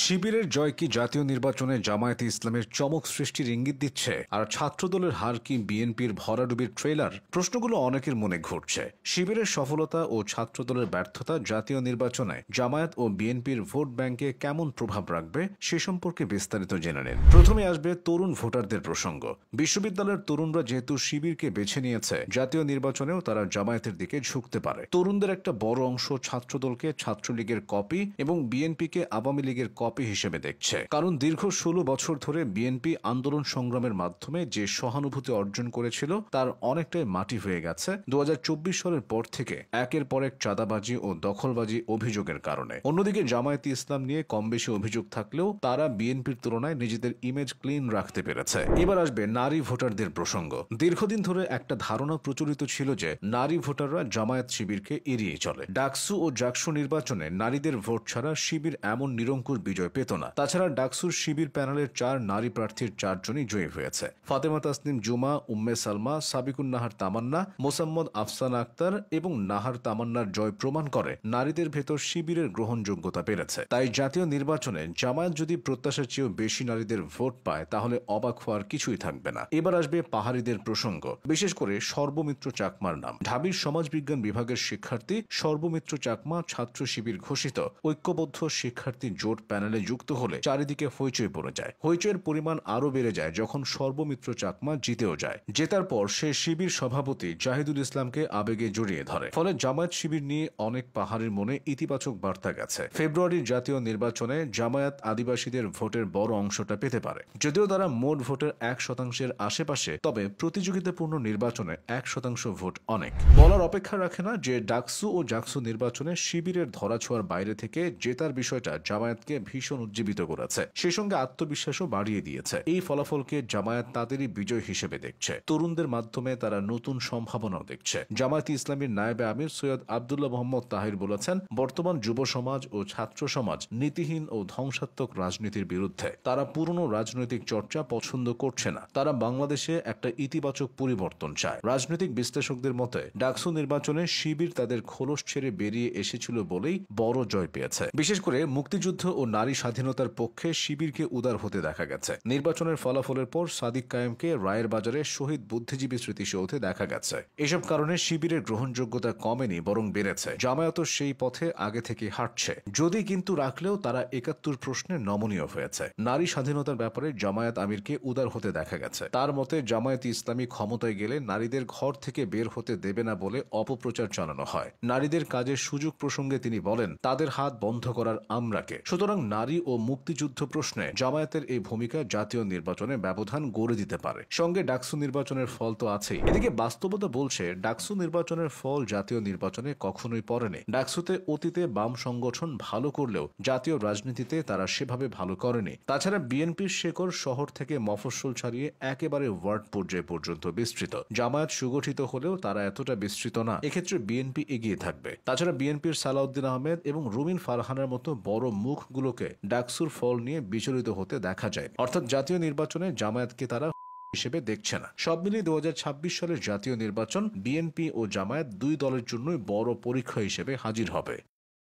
শিবিরের জয় কি জাতীয় নির্বাচনে জামায়াতে ইসলামের চমক সৃষ্টির ইঙ্গিত দিচ্ছে, আর ছাত্রদলের হার কি বিএনপির ভরাডুবির ট্রেলার? প্রশ্নগুলো অনেকের মনে ঘুরছে। শিবিরের সফলতা ও ছাত্রদলের ব্যর্থতা জাতীয় নির্বাচনে জামায়াত ও বিএনপির ভোট ব্যাংকে কেমন প্রভাব রাখবে সে সম্পর্কে বিস্তারিত জেনে নিন। প্রথমে আসবে তরুণ ভোটারদের প্রসঙ্গ। বিশ্ববিদ্যালয়ের তরুণরা যেহেতু শিবিরকে বেছে নিয়েছে, জাতীয় নির্বাচনেও তারা জামায়াতের দিকে ঝুঁকতে পারে। তরুণদের একটা বড় অংশ ছাত্রদলকে ছাত্রলীগের কপি এবং বিএনপিকে আওয়ামী লীগের কপি হিসেবে দেখছে। কারণ দীর্ঘ 16 বছর ধরে বিএনপি আন্দোলন সংগ্রামের মাধ্যমে যে সহানুভূতি অর্জন করেছিল তার অনেকটাই মাটি হয়ে গেছে 2024 সালের পর থেকে একের পর এক চাঁদাবাজি ও দখলবাজি অভিযোগের কারণে। অন্যদিকে জামায়াতে ইসলাম নিয়ে কম বেশি অভিযোগ থাকলেও তারা বিএনপির তুলনায় নিজেদের ইমেজ ক্লিন রাখতে পেরেছে। এবার আসবে নারী ভোটারদের প্রসঙ্গ। দীর্ঘদিন ধরে একটা ধারণা প্রচলিত ছিল যে নারী ভোটাররা জামায়াত শিবিরকে এড়িয়ে চলে। ডাকসু ও জাকসু নির্বাচনে নারীদের ভোট ছাড়া শিবির এমন নিরঙ্কুশ বিজয় পেত না। তাছাড়া ডাকসুর শিবির প্যানেলের 4 নারী প্রার্থীর 4 জনই জয়ী হয়েছে। ফাতেমা তাসনিম জুমা, উম্মে সালমা, সাবিকুন নাহার তামান্না, মোসাম্মদ আফসানা আক্তার এবং নাহার তামান্নার জয় প্রমাণ করে নারীদের ভেতর শিবিরের গ্রহণযোগ্যতা বেড়েছে। তাই জাতীয় নির্বাচনে জামায়াত যদি প্রত্যাশার চেয়েও বেশি নারীদের ভোট পায় তাহলে অবাক হওয়ার কিছুই থাকবে না। এবার আসবে পাহাড়িদের প্রসঙ্গ, বিশেষ করে সর্বমিত্র চাকমার নাম। ঢাবির সমাজবিজ্ঞান বিভাগের শিক্ষার্থী সর্বমিত্র চাকমা ছাত্র শিবির ঘোষিত ঐক্যবদ্ধ শিক্ষার্থী জোট প্যানেলে যুক্ত হলে চারিদিকে হইচই পড়ে যায়। হইচইয়ের পরিমাণ আরো বেড়ে যায় যখন সর্বমিত্র চাকমা জিতেও যায়। জেতার পর সে শিবির সভাপতি জাহিদুল ইসলামকে আবেগে জড়িয়ে ধরে। ফলে জামায়াত শিবির নিয়ে অনেক পাহাড়ির মনে ইতিবাচক বার্তা গেছে। ফেব্রুয়ারির জাতীয় নির্বাচনে জামায়াত আদিবাসীদের ভোটের বড় অংশটা পেতে পারে। যদিও তারা মোট ভোটের 1% আশেপাশে, তবে প্রতিযোগিতাপূর্ণ নির্বাচনে 1% ভোট অনেক। বলার অপেক্ষা রাখে না যে ডাকসু ও জাকসু নির্বাচনে শিবিরের ধরাছোঁয়ার বাইরে থেকে জেতার বিষয়টা জামায়াতকে ভীষণ উজ্জীবিত করেছে, সেই সঙ্গে আত্মবিশ্বাসও বাড়িয়ে দিয়েছে। এই ফলাফলকে জামায়াত তাদেরই বিজয় হিসেবে দেখছে। তরুণদের মাধ্যমে তারা নতুন সম্ভাবনাও দেখছে। জামায়াতে ইসলামীর নায়েবে আমির সৈয়দ আব্দুল্লাহ মোহাম্মদ তাহির বলেছেন, বর্তমান যুব সমাজ ও ছাত্র সমাজ নীতিহীন ও ধ্বংসাত্মক রাজনীতির বিরুদ্ধে। তারা পুরনো রাজনৈতিক চর্চা পছন্দ করছে না। তারা বাংলাদেশে একটা ইতিবাচক পরিবর্তন চায়। রাজনৈতিক বিশ্লেষকদের মতে ডাকসু নির্বাচনে শিবির তাদের খোলস ছেড়ে বেরিয়ে এসেছিল বলেই বড় জয় পেয়েছে। বিশেষ করে মুক্তিযুদ্ধ ও নারী স্বাধীনতার পক্ষে শিবিরকে উদার হতে দেখা গেছে। নির্বাচনের ফলাফলের পর সাদিক কায়েমকে রায়ের বাজারে শহীদ বুদ্ধিজীবী স্মৃতিসৌধে দেখা গেছে। এসব কারণে শিবিরের গ্রহণযোগ্যতা কমেনি, বরং বেড়েছে। জামায়াতও সেই পথে আগে থেকে হাঁটছে, যদি কিন্তু রাখলেও তারা 71 প্রশ্নে নমনীয় হয়েছে। নারী স্বাধীনতার ব্যাপারে জামায়াত আমিরকে উদার হতে দেখা গেছে। তার মতে জামায়াত ইসলামী ক্ষমতায় গেলে নারীদের ঘর থেকে বের হতে দেবে না বলে অপপ্রচার চালানো হয়। নারীদের কাজের সুযোগ প্রসঙ্গে তিনি বলেন, তাদের হাত বন্ধ করার আমরাকে। সুতরাং নারী ও মুক্তিযুদ্ধ প্রশ্নে জামায়াতের এই ভূমিকা জাতীয় নির্বাচনে ব্যবধান গড়ে দিতে পারে। সঙ্গে ডাকসু নির্বাচনের ফল তো আছেই। এদিকে বাস্তবতা বলছে ডাকসু নির্বাচনের ফল জাতীয় নির্বাচনে কখনোই পড়েনি। ডাকসুতে অতীতে বাম সংগঠন ভালো করলেও জাতীয় রাজনীতিতে তারা সেভাবে ভালো করেনি। তাছাড়া বিএনপির শেকড় শহর থেকে মফস্বল ছাড়িয়ে একেবারে ওয়ার্ড পর্যায় পর্যন্ত বিস্তৃত। জামায়াত সুগঠিত হলেও তারা এতটা বিস্তৃত না। এক্ষেত্রে বিএনপি এগিয়ে থাকবে। তাছাড়া বিএনপির সালাউদ্দিন আহমেদ এবং রুমিন ফারহানের মতো বড় মুখগুলোকে ডাকসুর ফল নিয়ে বিচলিত হতে দেখা যায়। অর্থাৎ জাতীয় নির্বাচনে জামায়াতকে তারা হিসেবে দেখছে না। সব মিলিয়ে 2026 সালের জাতীয় নির্বাচন বিএনপি ও জামায়াত দুই দলের জন্যই বড় পরীক্ষা হিসেবে হাজির হবে।